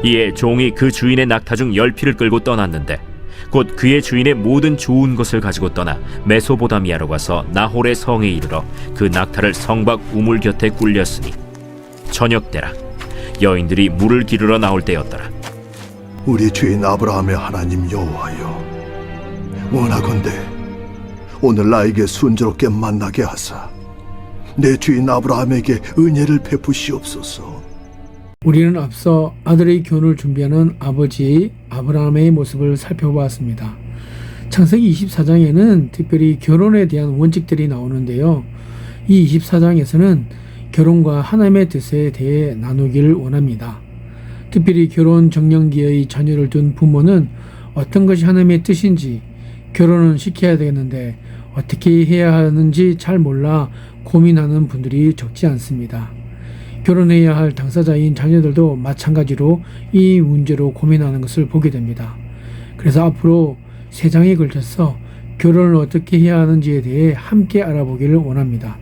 이에 종이 그 주인의 낙타 중 10匹을 끌고 떠났는데 곧 그의 주인의 모든 좋은 것을 가지고 떠나 메소보다미아로 가서 나홀의 성에 이르러 그 낙타를 성 밖 우물 곁에 굴렸으니 저녁 때라. 여인들이 물을 기르러 나올 때였더라. 우리 주인 아브라함의 하나님 여호와여, 원하건대 오늘 나에게 순조롭게 만나게 하사 내 주인 아브라함에게 은혜를 베푸시옵소서. 우리는 앞서 아들의 결혼을 준비하는 아버지 아브라함의 모습을 살펴보았습니다. 창세기 24장에는 특별히 결혼에 대한 원칙들이 나오는데요. 이 24장에서는 결혼과 하나님의 뜻에 대해 나누기를 원합니다. 특별히 결혼 정년기의 자녀를 둔 부모는 어떤 것이 하나님의 뜻인지, 결혼은 시켜야 되겠는데 어떻게 해야 하는지 잘 몰라 고민하는 분들이 적지 않습니다. 결혼해야 할 당사자인 자녀들도 마찬가지로 이 문제로 고민하는 것을 보게 됩니다. 그래서 앞으로 3장에 걸쳐서 결혼을 어떻게 해야 하는지에 대해 함께 알아보기를 원합니다.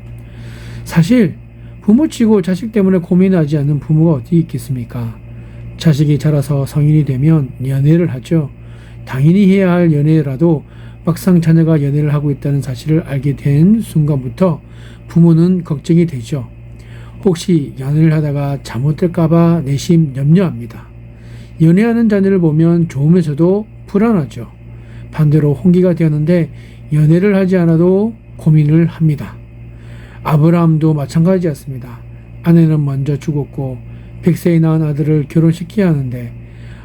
사실 부모치고 자식 때문에 고민하지 않는 부모가 어디 있겠습니까? 자식이 자라서 성인이 되면 연애를 하죠. 당연히 해야 할 연애라도 막상 자녀가 연애를 하고 있다는 사실을 알게 된 순간부터 부모는 걱정이 되죠. 혹시 연애를 하다가 잘못될까봐 내심 염려합니다. 연애하는 자녀를 보면 좋으면서도 불안하죠. 반대로 홍기가 되었는데 연애를 하지 않아도 고민을 합니다. 아브라함도 마찬가지였습니다. 아내는 먼저 죽었고 100세에 낳은 아들을 결혼시켜야 하는데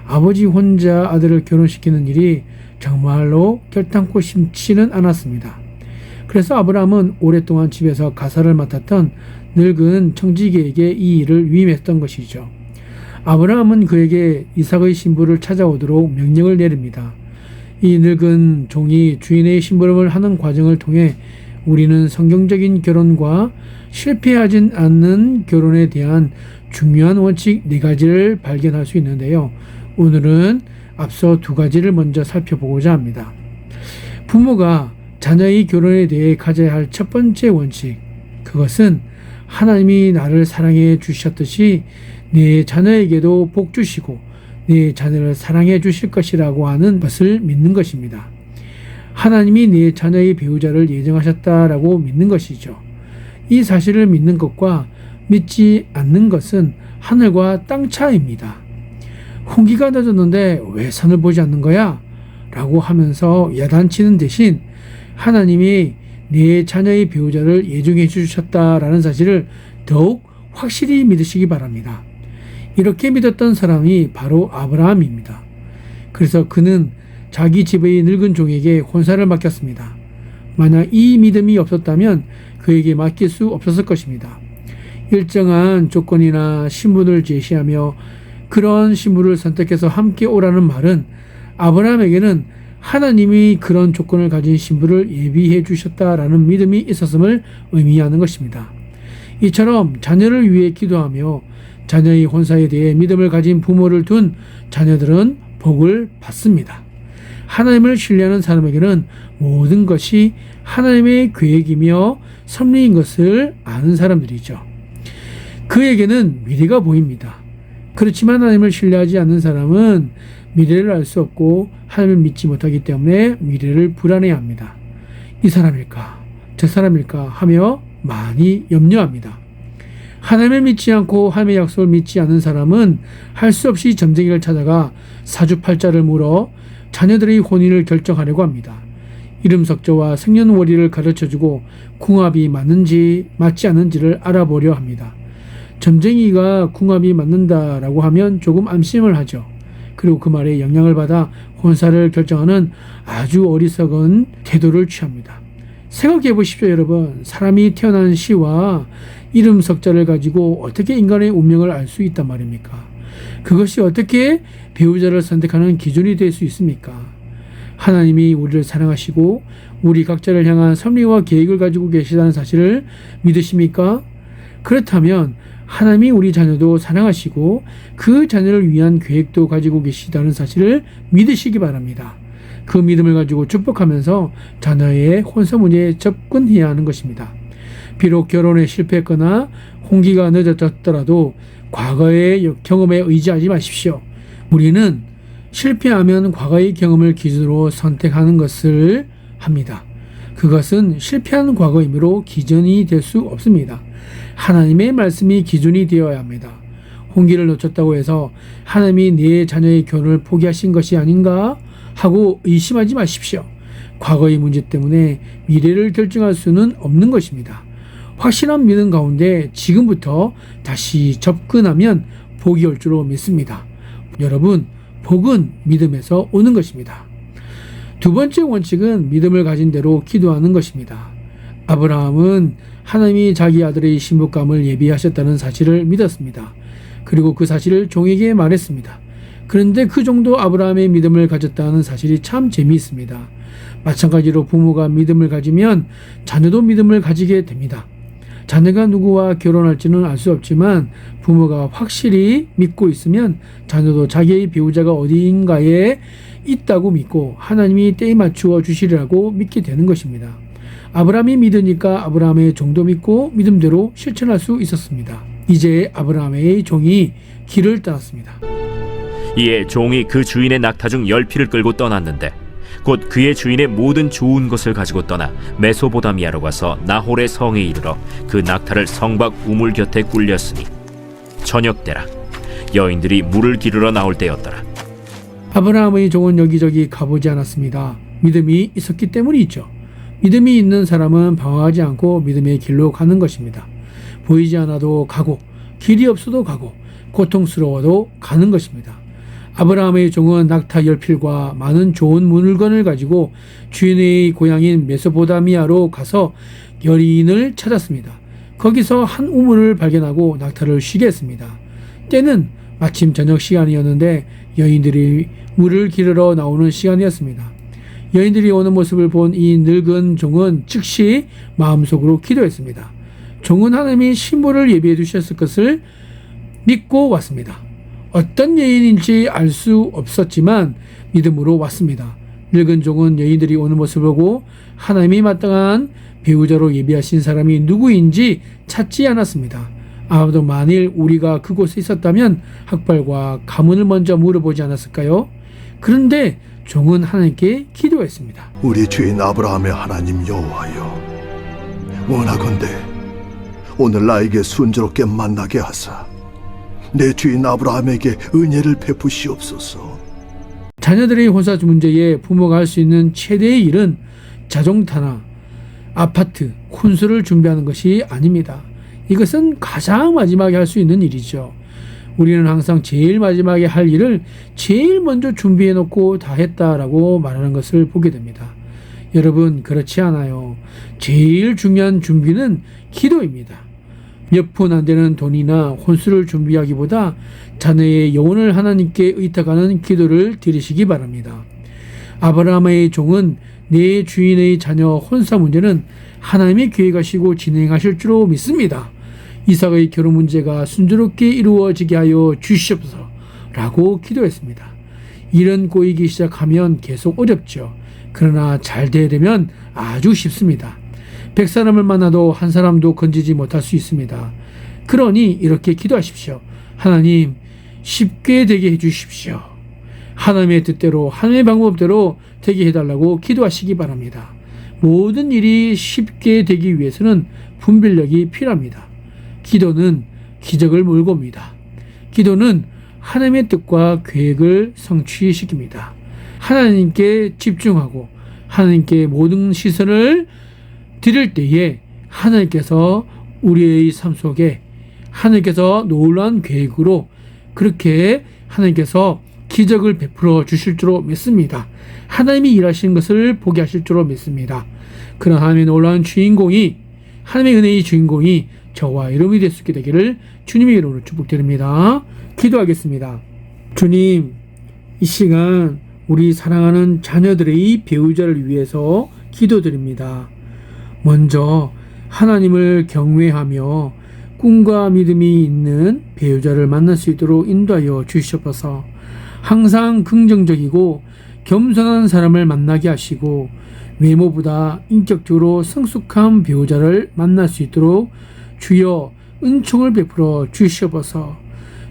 아버지 혼자 아들을 결혼시키는 일이 정말로 결단코 쉽지는 않았습니다. 그래서 아브라함은 오랫동안 집에서 가사를 맡았던 늙은 청지기에게 이 일을 위임했던 것이죠. 아브라함은 그에게 이삭의 신부를 찾아오도록 명령을 내립니다. 이 늙은 종이 주인의 심부름을 하는 과정을 통해 우리는 성경적인 결혼과 실패하진 않는 결혼에 대한 중요한 원칙 4가지를 발견할 수 있는데요. 오늘은 앞서 2가지를 먼저 살펴보고자 합니다. 부모가 자녀의 결혼에 대해 가져야 할 첫 번째 원칙, 그것은 하나님이 나를 사랑해 주셨듯이 내 자녀에게도 복 주시고 내 자녀를 사랑해 주실 것이라고 하는 것을 믿는 것입니다. 하나님이 내 자녀의 배우자를 예정하셨다라고 믿는 것이죠. 이 사실을 믿는 것과 믿지 않는 것은 하늘과 땅 차이입니다. 홍기가 늦었는데 왜 선을 보지 않는 거야? 라고 하면서 야단치는 대신 하나님이 내 자녀의 배우자를 예정해 주셨다라는 사실을 더욱 확실히 믿으시기 바랍니다. 이렇게 믿었던 사람이 바로 아브라함입니다. 그래서 그는 자기 집의 늙은 종에게 혼사를 맡겼습니다. 만약 이 믿음이 없었다면 그에게 맡길 수 없었을 것입니다. 일정한 조건이나 신분을 제시하며 그런 신부를 선택해서 함께 오라는 말은 아브라함에게는 하나님이 그런 조건을 가진 신부를 예비해 주셨다라는 믿음이 있었음을 의미하는 것입니다. 이처럼 자녀를 위해 기도하며 자녀의 혼사에 대해 믿음을 가진 부모를 둔 자녀들은 복을 받습니다. 하나님을 신뢰하는 사람에게는 모든 것이 하나님의 계획이며 섭리인 것을 아는 사람들이죠. 그에게는 미래가 보입니다. 그렇지만 하나님을 신뢰하지 않는 사람은 미래를 알 수 없고 하나님을 믿지 못하기 때문에 미래를 불안해합니다. 이 사람일까? 저 사람일까? 하며 많이 염려합니다. 하나님을 믿지 않고 하나님의 약속을 믿지 않는 사람은 할 수 없이 점쟁이를 찾아가 사주팔자를 물어 자녀들의 혼인을 결정하려고 합니다. 이름석자와 생년월일을 가르쳐주고 궁합이 맞는지 맞지 않는지를 알아보려 합니다. 점쟁이가 궁합이 맞는다라고 하면 조금 안심을 하죠. 그리고 그 말에 영향을 받아 혼사를 결정하는 아주 어리석은 태도를 취합니다. 생각해 보십시오, 여러분. 사람이 태어난 시와 이름 석자를 가지고 어떻게 인간의 운명을 알 수 있단 말입니까? 그것이 어떻게 배우자를 선택하는 기준이 될 수 있습니까? 하나님이 우리를 사랑하시고 우리 각자를 향한 섭리와 계획을 가지고 계시다는 사실을 믿으십니까? 그렇다면 하나님이 우리 자녀도 사랑하시고 그 자녀를 위한 계획도 가지고 계시다는 사실을 믿으시기 바랍니다. 그 믿음을 가지고 축복하면서 자녀의 혼사 문제에 접근해야 하는 것입니다. 비록 결혼에 실패했거나 홍기가 늦어졌더라도 과거의 경험에 의지하지 마십시오. 우리는 실패하면 과거의 경험을 기준으로 선택하는 것을 합니다. 그것은 실패한 과거이므로 기준이 될 수 없습니다. 하나님의 말씀이 기준이 되어야 합니다. 홍기를 놓쳤다고 해서 하나님이 내 자녀의 결혼을 포기하신 것이 아닌가 하고 의심하지 마십시오. 과거의 문제 때문에 미래를 결정할 수는 없는 것입니다. 확실한 믿음 가운데 지금부터 다시 접근하면 복이 올 줄로 믿습니다. 여러분, 복은 믿음에서 오는 것입니다. 두 번째 원칙은 믿음을 가진 대로 기도하는 것입니다. 아브라함은 하나님이 자기 아들의 신부감을 예비하셨다는 사실을 믿었습니다. 그리고 그 사실을 종에게 말했습니다. 그런데 그 정도 아브라함의 믿음을 가졌다는 사실이 참 재미있습니다. 마찬가지로 부모가 믿음을 가지면 자녀도 믿음을 가지게 됩니다. 자녀가 누구와 결혼할지는 알 수 없지만 부모가 확실히 믿고 있으면 자녀도 자기의 배우자가 어디인가에 있다고 믿고 하나님이 때에 맞추어 주시리라고 믿게 되는 것입니다. 아브라함이 믿으니까 아브라함의 종도 믿고 믿음대로 실천할 수 있었습니다. 이제 아브라함의 종이 길을 떠났습니다. 이에 종이 그 주인의 낙타 중 10피를 끌고 떠났는데 곧 그의 주인의 모든 좋은 것을 가지고 떠나 메소보다미아로 가서 나홀의 성에 이르러 그 낙타를 성 밖 우물 곁에 굴렸으니 저녁 때라. 여인들이 물을 기르러 나올 때였더라. 아브라함의 종은 여기저기 가보지 않았습니다. 믿음이 있었기 때문이죠. 믿음이 있는 사람은 방황하지 않고 믿음의 길로 가는 것입니다. 보이지 않아도 가고 길이 없어도 가고 고통스러워도 가는 것입니다. 아브라함의 종은 낙타 10필과 많은 좋은 물건을 가지고 주인의 고향인 메소포다미아로 가서 여인을 찾았습니다. 거기서 한 우물을 발견하고 낙타를 쉬게 했습니다. 때는 마침 저녁 시간이었는데 여인들이 물을 기르러 나오는 시간이었습니다. 여인들이 오는 모습을 본 이 늙은 종은 즉시 마음속으로 기도했습니다. 종은 하나님이 신부를 예비해 두셨을 것을 믿고 왔습니다. 어떤 여인인지 알 수 없었지만 믿음으로 왔습니다. 늙은 종은 여인들이 오는 모습을 보고 하나님이 마땅한 배우자로 예비하신 사람이 누구인지 찾지 않았습니다. 아마도 만일 우리가 그곳에 있었다면 학발과 가문을 먼저 물어보지 않았을까요? 그런데 종은 하나님께 기도했습니다. 우리 주인 아브라함의 하나님 여호와여, 원하건대 오늘 나에게 순조롭게 만나게 하사 내 주인 아브라함에게 은혜를 베푸시옵소서. 자녀들의 혼사 문제에 부모가 할 수 있는 최대의 일은 자동차나 아파트, 콘솔을 준비하는 것이 아닙니다. 이것은 가장 마지막에 할 수 있는 일이죠. 우리는 항상 제일 마지막에 할 일을 제일 먼저 준비해 놓고 다 했다라고 말하는 것을 보게 됩니다. 여러분, 그렇지 않아요. 제일 중요한 준비는 기도입니다. 몇 푼 안 되는 돈이나 혼수를 준비하기보다 자녀의 영혼을 하나님께 의탁하는 기도를 드리시기 바랍니다. 아브라함의 종은 내 주인의 자녀 혼사 문제는 하나님이 계획하시고 진행하실 줄로 믿습니다. 이삭의 결혼 문제가 순조롭게 이루어지게 하여 주시옵소서 라고 기도했습니다. 일은 꼬이기 시작하면 계속 어렵죠. 그러나 잘 되려면 아주 쉽습니다. 100사람을 만나도 한 사람도 건지지 못할 수 있습니다. 그러니 이렇게 기도하십시오. 하나님, 쉽게 되게 해주십시오. 하나님의 뜻대로, 하나님의 방법대로 되게 해달라고 기도하시기 바랍니다. 모든 일이 쉽게 되기 위해서는 분별력이 필요합니다. 기도는 기적을 몰고 옵니다. 기도는 하나님의 뜻과 계획을 성취시킵니다. 하나님께 집중하고 하나님께 모든 시선을 드릴 때에 하나님께서 우리의 삶 속에 하나님께서 놀라운 계획으로 그렇게 하나님께서 기적을 베풀어 주실 줄로 믿습니다. 하나님이 일하시는 것을 보게 하실 줄로 믿습니다. 그런 하나님의 놀라운 주인공이, 하나님의 은혜의 주인공이 저와 여러분이 될 수 있게 되기를 주님의 이름으로 축복드립니다. 기도하겠습니다. 주님, 이 시간 우리 사랑하는 자녀들의 배우자를 위해서 기도드립니다. 먼저 하나님을 경외하며 꿈과 믿음이 있는 배우자를 만날 수 있도록 인도하여 주시옵소서. 항상 긍정적이고 겸손한 사람을 만나게 하시고 외모보다 인격적으로 성숙한 배우자를 만날 수 있도록 주여 은총을 베풀어 주시옵소서.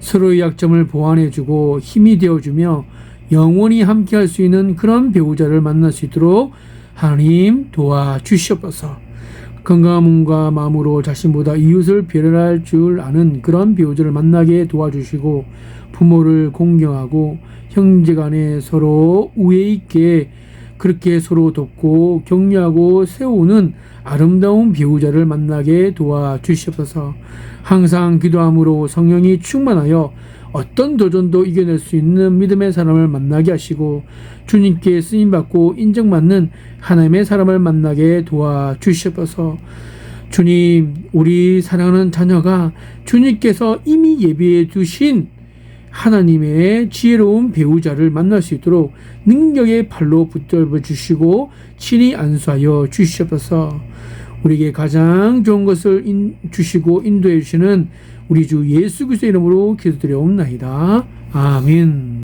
서로의 약점을 보완해주고 힘이 되어주며 영원히 함께할 수 있는 그런 배우자를 만날 수 있도록 하나님 도와주시옵소서. 건강한 몸과 마음으로 자신보다 이웃을 배려할 줄 아는 그런 배우자를 만나게 도와주시고, 부모를 공경하고 형제간에 서로 우애 있게 그렇게 서로 돕고 격려하고 세우는 아름다운 배우자를 만나게 도와주시옵소서. 항상 기도함으로 성령이 충만하여 어떤 도전도 이겨낼 수 있는 믿음의 사람을 만나게 하시고, 주님께 쓰임받고 인정받는 하나님의 사람을 만나게 도와주시옵소서. 주님, 우리 사랑하는 자녀가 주님께서 이미 예비해 두신 하나님의 지혜로운 배우자를 만날 수 있도록 능력의 팔로 붙들어 주시고 친히 안수하여 주시옵소서. 우리에게 가장 좋은 것을 주시고 인도해 주시는 우리 주 예수 그리스도의 이름으로 기도드려옵나이다. 아멘.